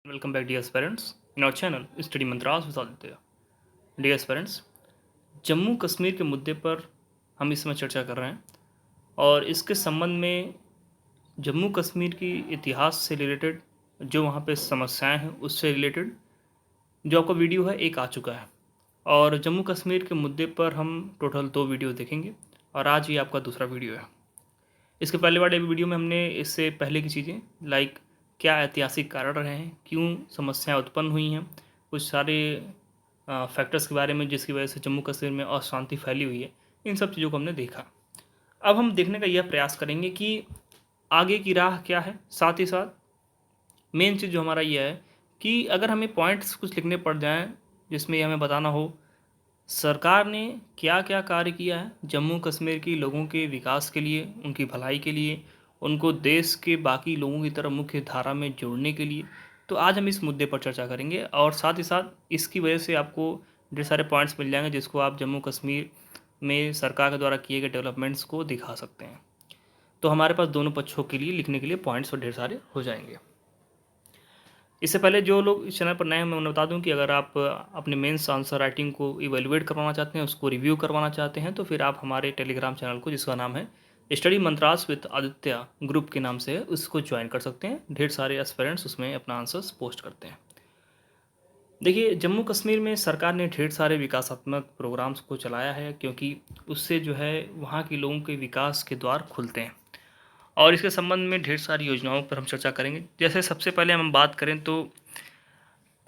Welcome back, dear parents, in our channel Study Mantras with Aditya. Dear parents, Jammu Kashmir के मुद्दे पर हम इस समय चर्चा कर रहे हैं और इसके संबंध में जम्मू कश्मीर की इतिहास से रिलेटेड जो वहाँ पे समस्याएं हैं उससे रिलेटेड जो आपका वीडियो है एक आ चुका है और जम्मू कश्मीर के मुद्दे पर हम टोटल 2 वीडियो देखेंगे और आज ये आपका दूसरा वीडियो है। इसके पहले वाले वीडियो में हमने इससे पहले की चीज़ें लाइक क्या ऐतिहासिक कारण रहे हैं, क्यों समस्याएं उत्पन्न हुई हैं, कुछ सारे फैक्टर्स के बारे में जिसकी वजह से जम्मू कश्मीर में अशांति फैली हुई है, इन सब चीज़ों को हमने देखा। अब हम देखने का यह प्रयास करेंगे कि आगे की राह क्या है। साथ ही साथ मेन चीज़ जो हमारा यह है कि अगर हमें पॉइंट्स कुछ लिखने पड़ जाएँ जिसमें ये हमें बताना हो सरकार ने क्या क्या कार्य किया है जम्मू कश्मीर के लोगों के विकास के लिए, उनकी भलाई के लिए, उनको देश के बाकी लोगों की तरह मुख्य धारा में जोड़ने के लिए। तो आज हम इस मुद्दे पर चर्चा करेंगे और साथ ही साथ इसकी वजह से आपको ढेर सारे पॉइंट्स मिल जाएंगे जिसको आप जम्मू कश्मीर में सरकार के द्वारा किए गए डेवलपमेंट्स को दिखा सकते हैं। तो हमारे पास दोनों पक्षों के लिए लिखने के लिए पॉइंट्स और ढेर सारे हो जाएंगे। इससे पहले जो लोग इस चैनल पर नए हैं मैं उन्हें बता दूं कि अगर आप अपने मेंस आंसर राइटिंग को इवेलुएट करवाना चाहते हैं, उसको रिव्यू करवाना चाहते हैं, तो फिर आप हमारे टेलीग्राम चैनल को जिसका नाम है study mantras with Aditya group के नाम से है उसको ज्वाइन कर सकते हैं। ढेर सारे एस्पिरेंट्स उसमें अपना आंसर्स पोस्ट करते हैं। देखिए, जम्मू कश्मीर में सरकार ने ढेर सारे विकासात्मक प्रोग्राम्स को चलाया है क्योंकि उससे जो है वहाँ के लोगों के विकास के द्वार खुलते हैं और इसके संबंध में ढेर सारी योजनाओं पर हम चर्चा करेंगे। जैसे सबसे पहले हम बात करें तो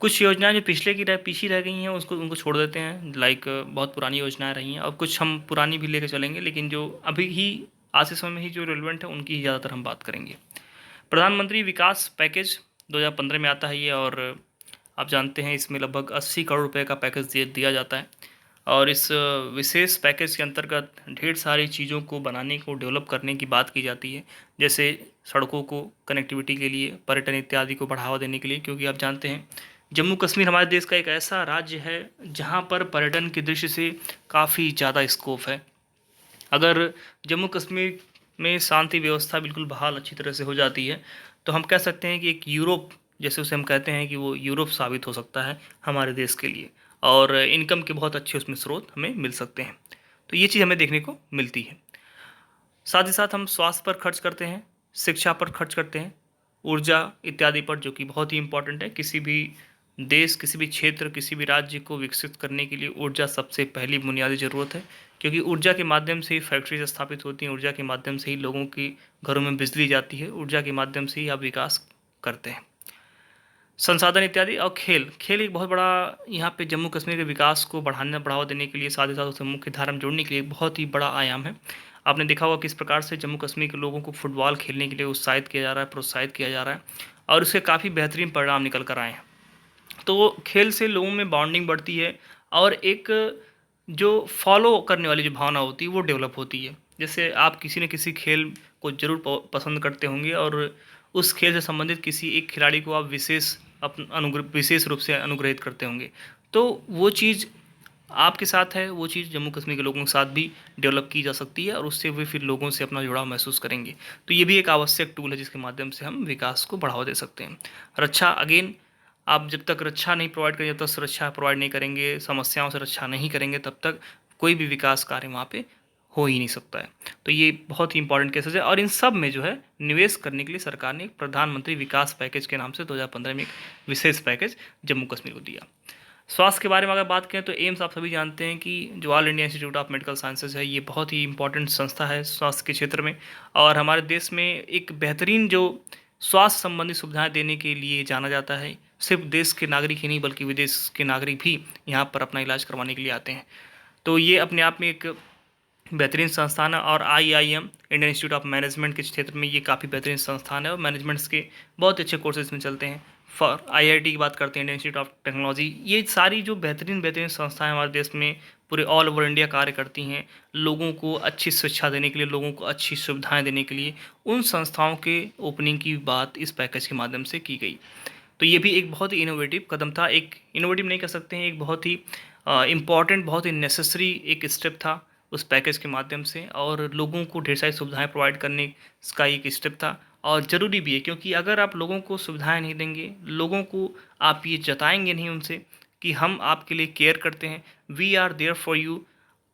कुछ योजनाएं जो पीछे रह गई हैं उसको उनको छोड़ देते हैं, लाइक बहुत पुरानी योजनाएं रही हैं और कुछ हम पुरानी भी लेकर चलेंगे, लेकिन जो अभी ही आज के समय में ही जो रेलिवेंट है उनकी ही ज़्यादातर हम बात करेंगे। प्रधानमंत्री विकास पैकेज 2015 में आता है ये और आप जानते हैं इसमें लगभग 80 करोड़ रुपए का पैकेज दिया जाता है और इस विशेष पैकेज के अंतर्गत ढेर सारी चीज़ों को बनाने को डेवलप करने की बात की जाती है, जैसे सड़कों को कनेक्टिविटी के लिए, पर्यटन इत्यादि को बढ़ावा देने के लिए, क्योंकि आप जानते हैं जम्मू कश्मीर हमारे देश का एक ऐसा राज्य है जहाँ पर पर्यटन की दृष्टि से काफ़ी ज़्यादा स्कोप है। अगर जम्मू कश्मीर में शांति व्यवस्था बिल्कुल बहाल अच्छी तरह से हो जाती है तो हम कह सकते हैं कि एक यूरोप जैसे उसे हम कहते हैं कि वो यूरोप साबित हो सकता है हमारे देश के लिए और इनकम के बहुत अच्छे उसमें स्रोत हमें मिल सकते हैं। तो ये चीज़ हमें देखने को मिलती है। साथ ही साथ हम स्वास्थ्य पर खर्च करते हैं, शिक्षा पर खर्च करते हैं, ऊर्जा इत्यादि पर, जो कि बहुत ही इम्पोर्टेंट है। किसी भी देश, किसी भी क्षेत्र, किसी भी राज्य को विकसित करने के लिए ऊर्जा सबसे पहली बुनियादी ज़रूरत है, क्योंकि ऊर्जा के माध्यम से ही फैक्ट्रीज स्थापित होती हैं, ऊर्जा के माध्यम से ही लोगों की घरों में बिजली जाती है, ऊर्जा के माध्यम से ही आप विकास करते हैं। संसाधन इत्यादि और खेल खेल एक बहुत बड़ा यहाँ पे जम्मू कश्मीर के विकास को बढ़ावा देने के लिए, साथ ही साथ उसे मुख्य धारा में जोड़ने के लिए एक बहुत ही बड़ा आयाम है। आपने देखा होगा किस प्रकार से जम्मू कश्मीर के लोगों को फुटबॉल खेलने के लिए उत्साहित किया जा रहा है, प्रोत्साहित किया जा रहा है और उसके काफ़ी बेहतरीन परिणाम निकल कर आए हैं। तो खेल से लोगों में बॉन्डिंग बढ़ती है और एक जो फॉलो करने वाली जो भावना होती है वो डेवलप होती है। जैसे आप किसी न किसी खेल को ज़रूर पसंद करते होंगे और उस खेल से संबंधित किसी एक खिलाड़ी को आप विशेष रूप से अनुग्रहित करते होंगे, तो वो चीज़ आपके साथ है, वो चीज़ जम्मू कश्मीर के लोगों के साथ भी डेवलप की जा सकती है और उससे वे फिर लोगों से अपना जुड़ाव महसूस करेंगे। तो ये भी एक आवश्यक टूल है जिसके माध्यम से हम विकास को बढ़ावा दे सकते हैं। रक्षा, अगेन, आप जब तक रक्षा नहीं प्रोवाइड करेंगे, जब तक सुरक्षा प्रोवाइड नहीं करेंगे, समस्याओं से रक्षा नहीं करेंगे, तब तक कोई भी विकास कार्य वहाँ पे हो ही नहीं सकता है। तो ये बहुत ही इंपॉर्टेंट केसेस है और इन सब में जो है निवेश करने के लिए सरकार ने एक प्रधानमंत्री विकास पैकेज के नाम से 2015 में एक विशेष पैकेज जम्मू कश्मीर को दिया। स्वास्थ्य के बारे में अगर बात करें तो एम्स आप सभी जानते हैं कि जो all India institute of medical sciences है, ये बहुत ही इंपॉर्टेंट संस्था है स्वास्थ्य के क्षेत्र में और हमारे देश में एक बेहतरीन जो स्वास्थ्य संबंधी सुविधाएं देने के लिए जाना जाता है। सिर्फ देश के नागरिक ही नहीं बल्कि विदेश के नागरिक भी यहाँ पर अपना इलाज करवाने के लिए आते हैं। तो ये अपने आप में एक बेहतरीन संस्थान है और IIM Indian institute of management के क्षेत्र में ये काफ़ी बेहतरीन संस्थान है और मैनेजमेंट्स के बहुत अच्छे कोर्सेज में चलते हैं। फॉर IIT की बात करते हैं, इंडियन इंस्टीट्यूट ऑफ टेक्नोलॉजी, ये सारी जो बेहतरीन संस्थाएं हमारे देश में पूरे ऑल ओवर इंडिया कार्य करती हैं लोगों को अच्छी शिक्षा देने के लिए, लोगों को अच्छी सुविधाएं देने के लिए। उन संस्थाओं के ओपनिंग की बात इस पैकेज के माध्यम से की गई। तो ये भी एक बहुत ही इनोवेटिव कदम था, एक इनोवेटिव नहीं कह सकते हैं, एक बहुत ही इम्पॉर्टेंट, बहुत ही नेसेसरी एक स्टेप था उस पैकेज के माध्यम से और लोगों को ढेर सारी सुविधाएं प्रोवाइड करने का एक स्टेप था और ज़रूरी भी है, क्योंकि अगर आप लोगों को सुविधाएं नहीं देंगे, लोगों को आप ये जताएंगे नहीं उनसे कि हम आपके लिए केयर करते हैं, we are there for you,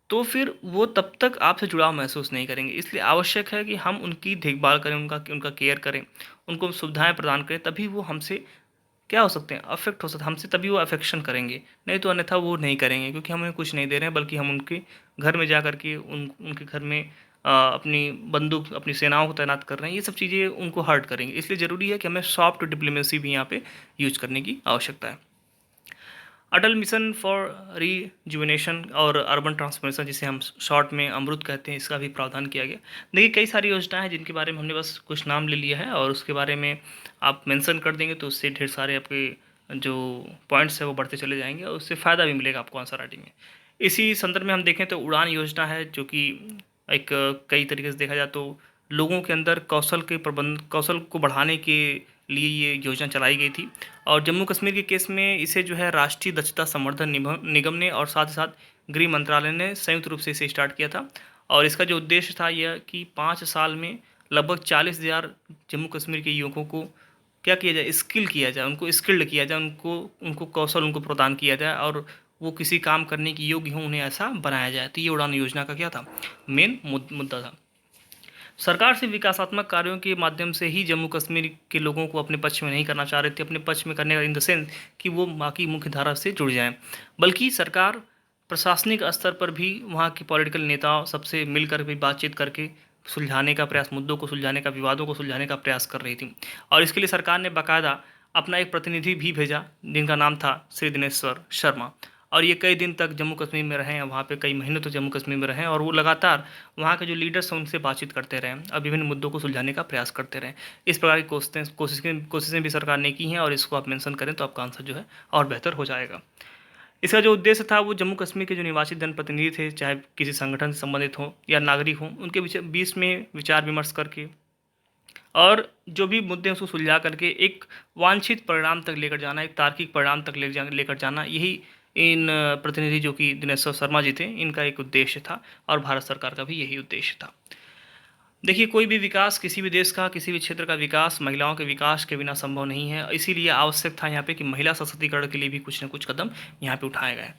तो फिर वो तब तक आपसे जुड़ाव महसूस नहीं करेंगे। इसलिए आवश्यक है कि हम उनकी देखभाल करें, उनका उनका केयर करें, उनको सुविधाएं प्रदान करें, तभी वो हमसे क्या हो सकते हैं, अफेक्ट हो सकते हैं हमसे, तभी वो अफेक्शन करेंगे। नहीं तो अन्यथा वो नहीं करेंगे, क्योंकि हम उन्हें कुछ नहीं दे रहे हैं, बल्कि हम उनके घर में जा कर के उनके घर में अपनी बंदूक, अपनी सेनाओं को तैनात कर रहे हैं। ये सब चीज़ें उनको हर्ट करेंगे। इसलिए ज़रूरी है कि हमें सॉफ्ट डिप्लोमेसी भी यहाँ पे यूज करने की आवश्यकता है। अटल मिशन फॉर रिजुविनेशन और अर्बन ट्रांसफॉर्मेशन, जिसे हम शॉर्ट में अमृत कहते हैं, इसका भी प्रावधान किया गया। देखिए, कई सारी योजनाएं हैं जिनके बारे में हमने बस कुछ नाम ले लिया है, और उसके बारे में आप मेंशन कर देंगे तो उससे ढेर सारे आपके जो पॉइंट्स है वो बढ़ते चले जाएंगे, और उससे फ़ायदा भी मिलेगा आपको आंसर राइटिंग में। इसी संदर्भ में हम देखें तो उड़ान योजना है, जो कि एक कई तरीके से देखा जाए तो लोगों के अंदर कौशल को बढ़ाने के लिए ये योजना चलाई गई थी। और जम्मू कश्मीर के केस में इसे जो है राष्ट्रीय दक्षता संवर्धन निगम ने और साथ ही साथ गृह मंत्रालय ने संयुक्त रूप से इसे स्टार्ट किया था। और इसका जो उद्देश्य था यह कि 5 साल में लगभग 40,000 जम्मू कश्मीर के युवकों को क्या किया जाए, स्किल किया जाए, उनको स्किल्ड किया जाए, उनको उनको कौशल उनको प्रदान किया जाए, और वो किसी काम करने की योग्य हों, उन्हें ऐसा बनाया जाए। तो ये उड़ान योजना का क्या था, मेन मुद्दा था। सरकार से विकासात्मक कार्यों के माध्यम से ही जम्मू कश्मीर के लोगों को अपने पक्ष में नहीं करना चाह रहे थे, अपने पक्ष में करने का इन द सेंस कि वो बाकी मुख्य धारा से जुड़ जाएं, बल्कि सरकार प्रशासनिक स्तर पर भी वहाँ के पॉलिटिकल नेताओं सबसे मिलकर भी बातचीत करके सुलझाने का प्रयास, मुद्दों को सुलझाने का, विवादों को सुलझाने का प्रयास कर रही थी। और इसके लिए सरकार ने बाकायदा अपना एक प्रतिनिधि भी भेजा, जिनका नाम था श्री दिनेश्वर शर्मा। और ये कई दिन तक जम्मू कश्मीर में रहे हैं, वहाँ पे कई महीनों तक जम्मू कश्मीर में रहे, और वो लगातार वहाँ के जो लीडर्स हैं उनसे बातचीत करते रहे और विभिन्न मुद्दों को सुलझाने का प्रयास करते रहे। इस प्रकार की कोशिशें भी सरकार ने की हैं, और इसको आप मेंशन करें तो आपका आंसर जो है और बेहतर हो जाएगा। इसका जो उद्देश्य था वो जम्मू कश्मीर के जो निवासी जनप्रतिनिधि थे, चाहे किसी संगठन से संबंधित हों या नागरिक हों, उनके बीच में विचार विमर्श करके और जो भी मुद्दे हैं उसको सुलझा करके एक वांछित परिणाम तक लेकर जाना, एक तार्किक परिणाम तक लेकर जाना, यही इन प्रतिनिधि जो कि दिनेश्वर शर्मा जी थे, इनका एक उद्देश्य था, और भारत सरकार का भी यही उद्देश्य था। देखिए, कोई भी विकास, किसी भी देश का, किसी भी क्षेत्र का विकास महिलाओं के विकास के बिना संभव नहीं है। इसीलिए आवश्यक था यहाँ पे कि महिला सशक्तिकरण के लिए भी कुछ न कुछ कदम यहाँ पे उठाए गए।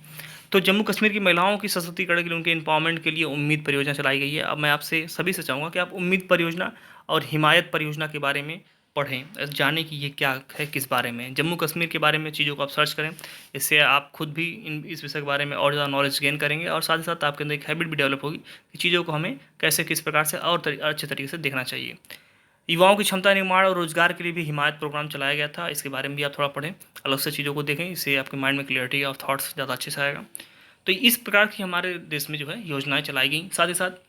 तो जम्मू कश्मीर की महिलाओं की सशक्तिकरण के लिए, उनके एम्पावरमेंट के लिए उम्मीद परियोजना चलाई गई है। अब मैं आपसे सभी से चाहूँगा कि आप उम्मीद परियोजना और हिमायत परियोजना के बारे में पढ़ें, जानें कि ये क्या है, किस बारे में। जम्मू कश्मीर के बारे में चीज़ों को आप सर्च करें, इससे आप खुद भी इस विषय के बारे में और ज़्यादा नॉलेज गेन करेंगे, और साथ ही साथ आपके अंदर एक हैबिट भी डेवलप होगी कि चीज़ों को हमें कैसे, किस प्रकार से और अच्छे तरीके से देखना चाहिए। युवाओं की क्षमता निर्माण और रोजगार के लिए भी हिमायत प्रोग्राम चलाया गया था, इसके बारे में भी आप थोड़ा पढ़ें, अलग से चीज़ों को देखें, इससे आपके माइंड में क्लियरिटी ऑफ थॉट्स ज़्यादा अच्छे से आएगा। तो इस प्रकार की हमारे देश में जो है योजनाएं चलाई गई। साथ ही साथ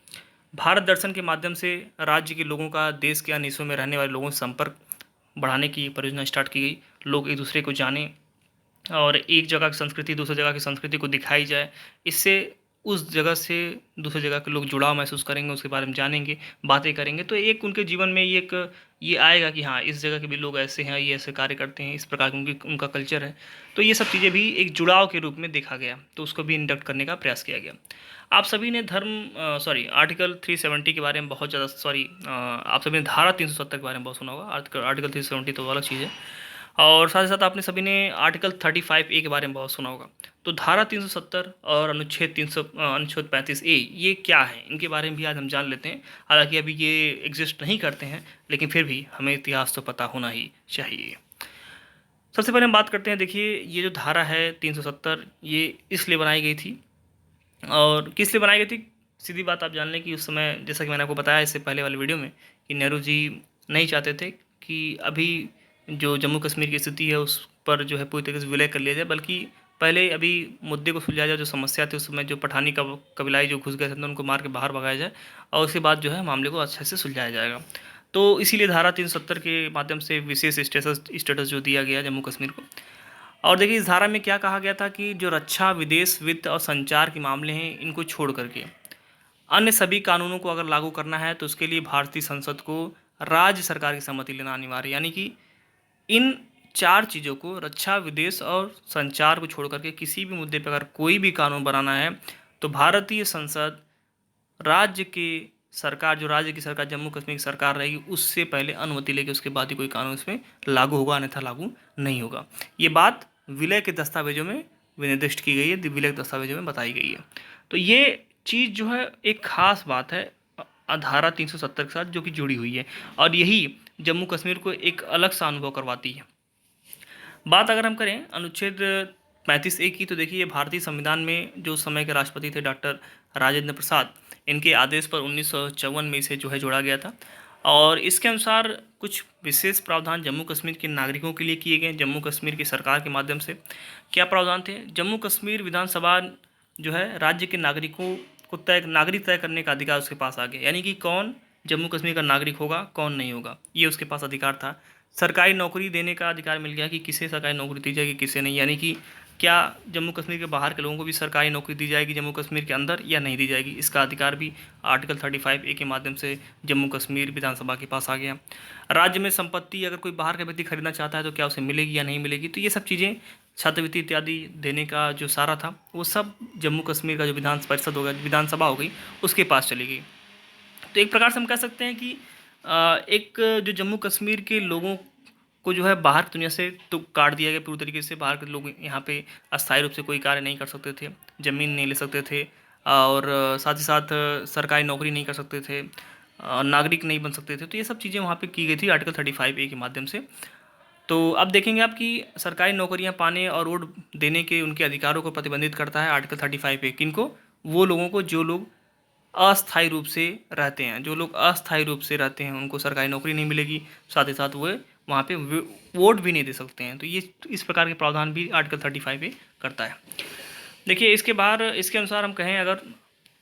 भारत दर्शन के माध्यम से राज्य के लोगों का देश के अन्य हिस्सों में रहने वाले लोगों से संपर्क बढ़ाने की परियोजना स्टार्ट की गई। लोग एक दूसरे को जानें और एक जगह की संस्कृति दूसरी जगह की संस्कृति को दिखाई जाए। इससे उस जगह से दूसरी जगह के लोग जुड़ाव महसूस करेंगे, उसके बारे में जानेंगे, बातें करेंगे, तो एक उनके जीवन में ये आएगा कि हाँ, इस जगह के भी लोग ऐसे हैं, ये ऐसे कार्य करते हैं, इस प्रकार उनका कल्चर है। तो ये सब चीज़ें भी एक जुड़ाव के रूप में देखा गया, तो उसको भी इंडक्ट करने का प्रयास किया गया। आप सभी ने आर्टिकल 370 के बारे में बहुत ज़्यादा आप सभी ने धारा 370 के बारे में बहुत सुना होगा। आर्टिकल 370 तो अलग चीज़ है। और साथ ही साथ आपने सभी ने आर्टिकल 35A के बारे में बहुत सुना होगा। तो धारा 370 और अनुच्छेद 35A ये क्या है, इनके बारे में भी आज हम जान लेते हैं। हालांकि अभी ये एग्जिस्ट नहीं करते हैं, लेकिन फिर भी हमें इतिहास तो पता होना ही चाहिए। सबसे पहले हम बात करते हैं। देखिए, ये जो धारा है 370, ये इसलिए बनाई गई थी, और किस लिए बनाई गई थी, सीधी बात आप जान लें कि उस समय, जैसा कि मैंने आपको बताया इससे पहले वाले वीडियो में, कि नेहरू जी नहीं चाहते थे कि अभी जो जम्मू कश्मीर की स्थिति है उस पर जो है पूरी तरीके से विलय कर लिया जाए, बल्कि पहले अभी मुद्दे को सुलझाया जाए। जो समस्या थी उस समय, जो पठानी कबीलाई जो घुस गए थे, उनको मार के बाहर भगाया जाए, और उसके बाद जो है मामले को अच्छे से सुलझाया जाएगा। तो इसीलिए धारा 370 के माध्यम से विशेष स्टेटस जो दिया गया जम्मू कश्मीर को। और देखिए, इस धारा में क्या कहा गया था कि जो रक्षा, विदेश, वित्त और संचार के मामले हैं, इनको छोड़ करके अन्य सभी कानूनों को अगर लागू करना है तो उसके लिए भारतीय संसद को राज्य सरकार की सहमति लेना अनिवार्य है। यानी कि इन 4 चीज़ों को, रक्षा, विदेश और संचार को छोड़ करके किसी भी मुद्दे पर अगर कोई भी कानून बनाना है तो भारतीय संसद राज्य के सरकार, जो राज्य की सरकार, जम्मू कश्मीर की सरकार रहेगी, उससे पहले अनुमति लेके उसके बाद ही कोई कानून इसमें लागू होगा, अन्यथा लागू नहीं होगा। ये बात विलय के दस्तावेजों में विनिर्दिष्ट की गई है, विलय के दस्तावेजों में बताई गई है। तो ये चीज़ जो है एक खास बात है धारा 370 के साथ जो कि जुड़ी हुई है, और यही जम्मू कश्मीर को एक अलग सा अनुभव करवाती है। बात अगर हम करें अनुच्छेद 35A की, तो देखिए भारतीय संविधान में जो समय के राष्ट्रपति थे डॉक्टर राजेंद्र प्रसाद, इनके आदेश पर 1954 में इसे जो है जोड़ा गया था। और इसके अनुसार कुछ विशेष प्रावधान जम्मू कश्मीर के नागरिकों के लिए किए गए। जम्मू कश्मीर की सरकार के माध्यम से क्या प्रावधान थे? जम्मू कश्मीर विधानसभा जो है राज्य के नागरिकों को नागरिक तय करने का अधिकार उसके पास आ गया, यानी कि कौन जम्मू कश्मीर का नागरिक होगा, कौन नहीं होगा, ये उसके पास अधिकार था। सरकारी नौकरी देने का अधिकार मिल गया कि किसे सरकारी नौकरी दी जाएगी, किसे नहीं, यानी कि क्या जम्मू कश्मीर के बाहर के लोगों को भी सरकारी नौकरी दी जाएगी जम्मू कश्मीर के अंदर या नहीं दी जाएगी, इसका अधिकार भी आर्टिकल 35A के माध्यम से जम्मू कश्मीर विधानसभा के पास आ गया। राज्य में संपत्ति अगर कोई बाहर का व्यक्ति खरीदना चाहता है तो क्या उसे मिलेगी या नहीं मिलेगी, तो ये सब चीज़ें, छात्रवृत्ति इत्यादि देने का जो सारा था वो सब जम्मू कश्मीर का जो विधान परिषद होगा, विधानसभा हो गई, उसके पास चली गई। तो एक प्रकार से हम कह सकते हैं कि एक जो जम्मू कश्मीर के लोगों को जो है बाहर की दुनिया से तो काट दिया गया पूरी तरीके से। बाहर के लोग यहाँ पे अस्थायी रूप से कोई कार्य नहीं कर सकते थे, ज़मीन नहीं ले सकते थे, और साथ ही साथ सरकारी नौकरी नहीं कर सकते थे, नागरिक नहीं बन सकते थे। तो ये सब चीज़ें वहाँ पे की गई थी आर्टिकल 35A के माध्यम से। तो अब देखेंगे आप कि सरकारी नौकरियां पाने और वोट देने के उनके अधिकारों को प्रतिबंधित करता है आर्टिकल 35A। किनको? वो लोगों को जो लोग अस्थायी रूप से रहते हैं, जो लोग अस्थायी रूप से रहते हैं उनको सरकारी नौकरी नहीं मिलेगी, साथ ही साथ वो वहाँ पे वोट भी नहीं दे सकते हैं। तो ये इस प्रकार के प्रावधान भी आर्टिकल 35A करता है। देखिए इसके बाहर, इसके अनुसार हम कहें अगर,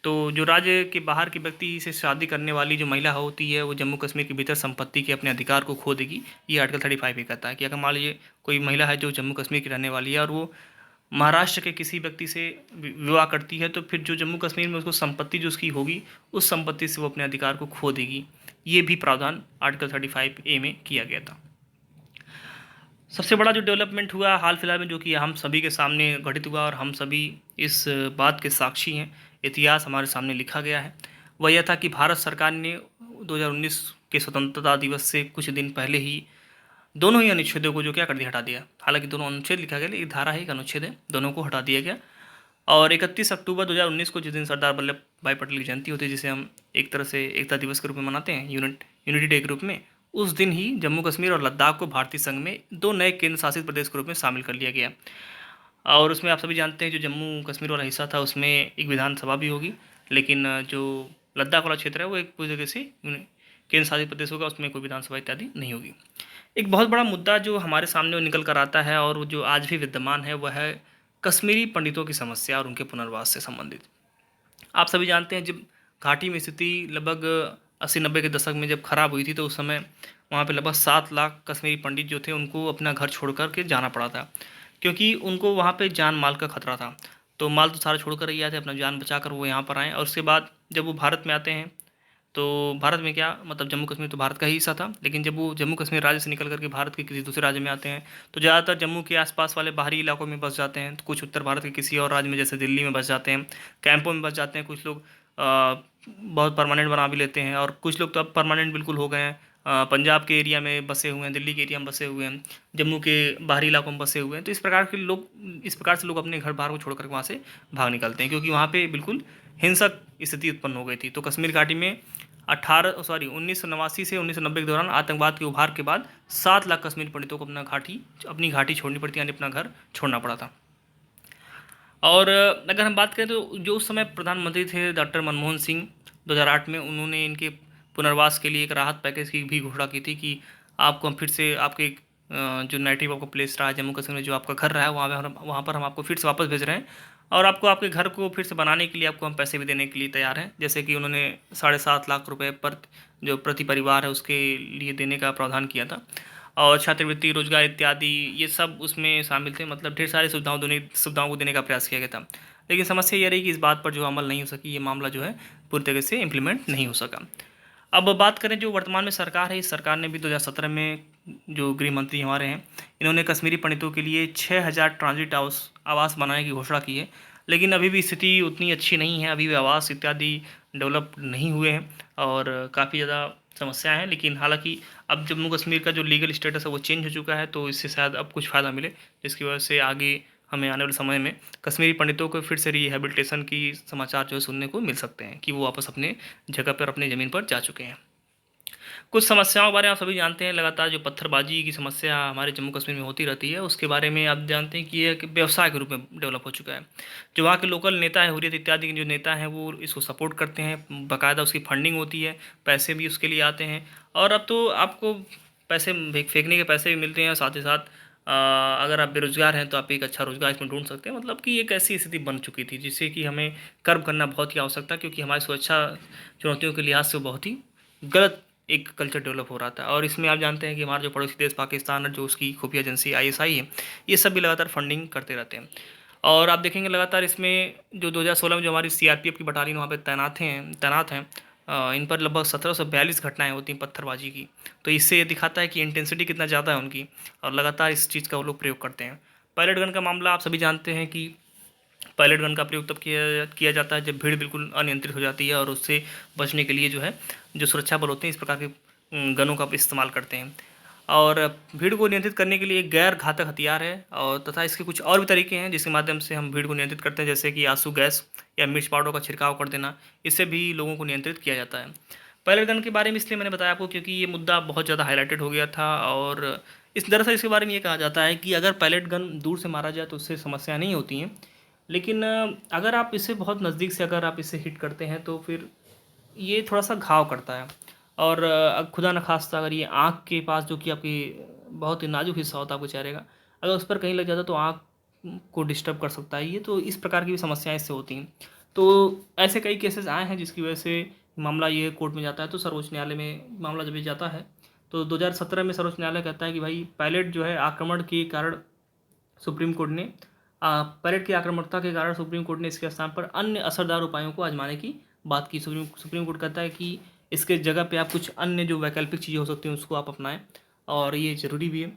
तो जो राज्य के बाहर के व्यक्ति से शादी करने वाली जो महिला होती है वो जम्मू कश्मीर के भीतर संपत्ति के अपने अधिकार को खो देगी। ये आर्टिकल 35A कहता है कि अगर मान लीजिए कोई महिला है जो जम्मू कश्मीर की रहने वाली है और वो महाराष्ट्र के किसी व्यक्ति से विवाह करती है, तो फिर जो जम्मू कश्मीर में उसको संपत्ति जो उसकी होगी, उस संपत्ति से वो अपने अधिकार को खो देगी। ये भी प्रावधान आर्टिकल 35A में किया गया था। सबसे बड़ा जो डेवलपमेंट हुआ हाल फिलहाल में, जो कि हम सभी के सामने घटित हुआ और हम सभी इस बात के साक्षी हैं, इतिहास हमारे सामने लिखा गया है, वह यह था कि भारत सरकार ने 2019 के स्वतंत्रता दिवस से कुछ दिन पहले ही दोनों ही अनुच्छेदों को जो क्या कर दिया, हटा दिया। हालांकि दोनों अनुच्छेद लिखा गया, एक धारा है एक अनुच्छेद है, दोनों को हटा दिया गया। और 31 अक्टूबर 2019 को, जिस दिन सरदार वल्लभ भाई पटेल की जयंती होती है, जिसे हम एक तरह से एकता दिवस के रूप में मनाते हैं, यूनिटी डे के रूप में, उस दिन ही जम्मू कश्मीर और लद्दाख को भारतीय संघ में दो नए केंद्र शासित प्रदेश के रूप में शामिल कर लिया गया। और उसमें आप सभी जानते हैं जो जम्मू कश्मीर वाला हिस्सा था उसमें एक विधानसभा भी होगी, लेकिन जो लद्दाख वाला क्षेत्र है वो एक पूरी जगह से केंद्र शासित प्रदेश होगा, उसमें कोई विधानसभा इत्यादि नहीं होगी। एक बहुत बड़ा मुद्दा जो हमारे सामने निकल कर आता है और जो आज भी विद्यमान है वह है कश्मीरी पंडितों की समस्या और उनके पुनर्वास से संबंधित। आप सभी जानते हैं जब घाटी में स्थिति लगभग 80-90 के दशक में जब खराब हुई थी, तो उस समय वहाँ पे लगभग 7 लाख कश्मीरी पंडित जो थे उनको अपना घर छोड़ कर के जाना पड़ा था, क्योंकि उनको वहाँ पे जान माल का खतरा था। तो माल तो सारा छोड़ कर ही आए थे, अपना जान बचा कर वो यहाँ पर आए। और उसके बाद जब वो भारत में आते हैं, तो भारत में क्या मतलब जम्मू कश्मीर तो भारत का ही हिस्सा था, लेकिन जब वो जम्मू कश्मीर राज्य से निकल करके भारत के किसी दूसरे राज्य में आते हैं, तो ज़्यादातर जम्मू के आसपास वाले बाहरी इलाकों में बस जाते हैं। तो कुछ उत्तर भारत के किसी और राज्य में जैसे दिल्ली में बस जाते हैं, कैंपों में बस जाते हैं। कुछ लोग बहुत परमानेंट बना भी लेते हैं, और कुछ लोग तो अब परमानेंट बिल्कुल हो गए हैं। पंजाब के एरिया में बसे हुए हैं, दिल्ली के एरिया में बसे हुए हैं, जम्मू के बाहरी इलाकों में बसे हुए हैं। तो इस प्रकार से लोग अपने घर बाहर को छोड़ कर वहाँ से भाग निकलते हैं, क्योंकि वहाँ पे बिल्कुल हिंसक स्थिति उत्पन्न हो गई थी। तो कश्मीर घाटी में 1989 से 1990 के दौरान आतंकवाद के उभार के बाद 7 लाख कश्मीरी पंडितों को अपनी घाटी छोड़नी पड़ती, यानी अपना घर छोड़ना पड़ा था। और अगर हम बात करें तो जो उस समय प्रधानमंत्री थे डॉक्टर मनमोहन सिंह, 2008 में उन्होंने इनके पुनर्वास के लिए एक राहत पैकेज की भी घोषणा की थी कि आपको हम फिर से आपके जो नेटिव आपका प्लेस रहा है जम्मू कश्मीर में, जो आपका घर रहा है वहाँ पर हम आपको फिर से वापस भेज रहे हैं, और आपको आपके घर को फिर से बनाने के लिए आपको हम पैसे भी देने के लिए तैयार हैं। जैसे कि उन्होंने 7.5 लाख रुपए प्रति परिवार है उसके लिए देने का प्रावधान किया था, और छात्रवृत्ति, रोजगार इत्यादि ये सब उसमें शामिल थे। मतलब ढेर सारी सुविधाओं को देने का प्रयास किया गया था। लेकिन समस्या ये रही कि इस बात पर जो अमल नहीं हो सकी, ये मामला जो है पूरी तरह से इम्प्लीमेंट नहीं हो सका। अब बात करें जो वर्तमान में सरकार है, इस सरकार ने भी 2017 में, जो गृह मंत्री हमारे हैं, इन्होंने कश्मीरी पंडितों के लिए 6000 ट्रांजिट आवास बनाने की घोषणा की है। लेकिन अभी भी स्थिति उतनी अच्छी नहीं है, अभी भी आवास इत्यादि डेवलप नहीं हुए हैं और काफ़ी ज़्यादा समस्याएं हैं। लेकिन हालांकि अब जम्मू कश्मीर का जो लीगल स्टेटस है वो चेंज हो चुका है, तो इससे शायद अब कुछ फ़ायदा मिले, जिसकी वजह से आगे हमें आने वाले समय में कश्मीरी पंडितों को फिर से रिहेबिलिटेशन की समाचार जो है सुनने को मिल सकते हैं कि वो वापस अपने जगह पर, अपने ज़मीन पर जा चुके हैं। कुछ समस्याओं के बारे में आप सभी जानते हैं, लगातार जो पत्थरबाजी की समस्या हमारे जम्मू कश्मीर में होती रहती है, उसके बारे में आप जानते हैं कि ये एक व्यवसाय के रूप में डेवलप हो चुका है। जो वहाँ के लोकल नेता है, हुर्रियत इत्यादि के जो नेता हैं, वो इसको सपोर्ट करते हैं, बाकायदा उसकी फंडिंग होती है, पैसे भी उसके लिए आते हैं। और अब तो आपको पैसे फेंकने के पैसे भी मिलते हैं, और साथ ही साथ अगर आप बेरोजगार हैं तो आप एक अच्छा रोजगार इसमें ढूंढ सकते हैं। मतलब कि एक ऐसी स्थिति बन चुकी थी जिससे कि हमें कर्व करना बहुत ही आवश्यक था, क्योंकि हमारी सुरक्षा चुनौतियों के लिहाज से बहुत ही गलत एक कल्चर डेवलप हो रहा था। और इसमें आप जानते हैं कि हमारा जो पड़ोसी देश पाकिस्तान है, जो उसकी खुफिया एजेंसी आईएसआई है, ये सब भी लगातार फंडिंग करते रहते हैं। और आप देखेंगे लगातार इसमें जो 2016 में जो हमारी सीआरपीएफ की बटालियन वहाँ पे तैनात हैं, इन पर लगभग 1742 घटनाएं होती हैं पत्थरबाजी की। तो इससे ये दिखाता है कि इंटेंसिटी कितना ज़्यादा है उनकी, और लगातार इस चीज़ का वो लोग प्रयोग करते हैं। पायलट गन का मामला आप सभी जानते हैं कि पायलट गन का प्रयोग तब किया जाता है जब भीड़ बिल्कुल अनियंत्रित हो जाती है, और उससे बचने के लिए जो है जो सुरक्षा बल होते हैं इस प्रकार के गनों का इस्तेमाल करते हैं। और भीड़ को नियंत्रित करने के लिए एक गैर घातक हथियार है, और तथा इसके कुछ और भी तरीके हैं जिसके माध्यम से हम भीड़ को नियंत्रित करते हैं, जैसे कि आंसू गैस या मिर्च पाउडर का छिड़काव कर देना। इससे भी लोगों को नियंत्रित किया जाता है। पायलट गन के बारे में इसलिए मैंने बताया आपको क्योंकि ये मुद्दा बहुत ज़्यादा हाईलाइटेड हो गया था। और इस दरअसल इसके बारे में ये कहा जाता है कि अगर पायलट गन दूर से मारा जाए तो उससे समस्या नहीं होती हैं, लेकिन अगर आप इसे बहुत नज़दीक से अगर आप इसे हिट करते हैं तो फिर ये थोड़ा-सा घाव करता है। और खुदा न ख़ास्ता अगर ये आँख के पास, जो कि आपकी बहुत ही नाज़ुक हिस्सा होता है आपके चेहरे का, अगर उस पर कहीं लग जाता है तो आँख को डिस्टर्ब कर सकता है ये। तो इस प्रकार की भी समस्याएँ इससे होती हैं। तो ऐसे कई केसेस आए हैं जिसकी वजह से मामला ये कोर्ट में जाता है, तो सर्वोच्च न्यायालय में मामला जब ये जाता है तो 2017 में सर्वोच्च न्यायालय कहता है कि भाई पायलट जो है आक्रमण के कारण सुप्रीम कोर्ट ने पैलेट की आक्रामकता के कारण सुप्रीम कोर्ट ने इसके स्थान पर अन्य असरदार उपायों को आजमाने की बात की। सुप्रीम कोर्ट कहता है कि इसके जगह पे आप कुछ अन्य जो वैकल्पिक चीज़ें हो सकती हैं उसको आप अपनाएं, और ये ज़रूरी भी है।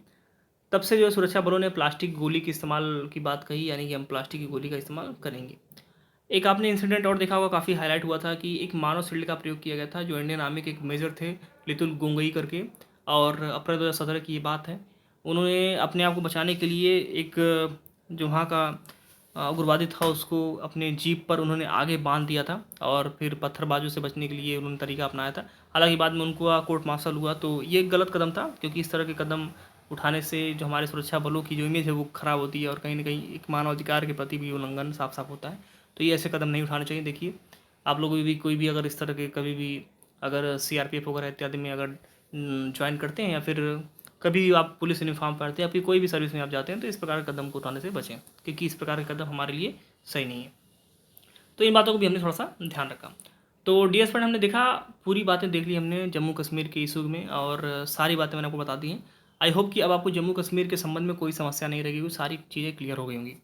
तब से जो है सुरक्षा बलों ने प्लास्टिक गोली के इस्तेमाल की बात कही, यानी कि हम प्लास्टिक की गोली का इस्तेमाल करेंगे। एक आपने इंसिडेंट और देखा होगा, काफ़ी हाईलाइट हुआ था कि एक मानव शील्ड का प्रयोग किया गया था। जो इंडियन आर्मी के एक मेजर थे, लितुल गोंगई करके, और अप्रैल 2017 की ये बात है। उन्होंने अपने आप को बचाने के लिए एक जो वहाँ का उग्रवादी था उसको अपने जीप पर उन्होंने आगे बांध दिया था, और फिर पत्थरबाजों से बचने के लिए उन्होंने तरीका अपनाया था। हालांकि बाद में उनको कोर्ट मार्शल हुआ, तो ये गलत कदम था, क्योंकि इस तरह के कदम उठाने से जो हमारे सुरक्षा बलों की जो इमेज है वो ख़राब होती है, और कहीं ना कहीं एक मानवाधिकार के प्रति भी उल्लंघन साफ साफ होता है। तो ये ऐसे कदम नहीं उठाने चाहिए। देखिए, आप लोग भी कोई भी अगर इस तरह के कभी भी अगर सीआरपीएफ वगैरह इत्यादि में अगर ज्वाइन करते हैं, या फिर कभी भी आप पुलिस यूनिफॉर्म पहनते हैं, या फिर कोई भी सर्विस में आप जाते हैं, तो इस प्रकार के कदम को उठाने से बचें, क्योंकि इस प्रकार के कदम हमारे लिए सही नहीं है। तो इन बातों को भी हमने थोड़ा सा ध्यान रखा। तो डीएस फ्रेंड, हमने देखा, पूरी बातें देख ली हमने जम्मू कश्मीर के इशू में, और सारी बातें मैंने आपको बता दी हैं। आई होप कि अब आपको जम्मू कश्मीर के संबंध में कोई समस्या नहीं रहेगी, सारी चीज़ें क्लियर हो गई होंगी।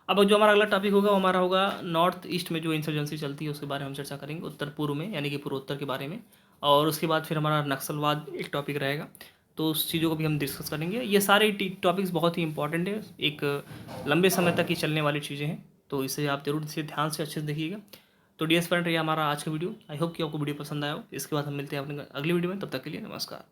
अब जो हमारा अगला टॉपिक होगा वो हमारा होगा नॉर्थ ईस्ट में जो इंसर्जेंसी चलती है उसके बारे में हम चर्चा करेंगे, उत्तर पूर्व में, यानी कि पूर्वोत्तर के बारे में। और उसके बाद फिर हमारा नक्सलवाद एक टॉपिक रहेगा, तो उस चीज़ों को भी हम डिस्कस करेंगे। ये सारे टॉपिक्स बहुत ही इंपॉर्टेंट है, एक लंबे समय तक ये चलने वाली चीज़ें हैं, तो इसे आप जरूर इसे ध्यान से अच्छे से देखिएगा। तो डियर फ्रेंड, ये हमारा आज का वीडियो। आई होप कि आपको वीडियो पसंद आया हो। इसके बाद हम मिलते हैं अपने अगली वीडियो में, तब तक के लिए नमस्कार।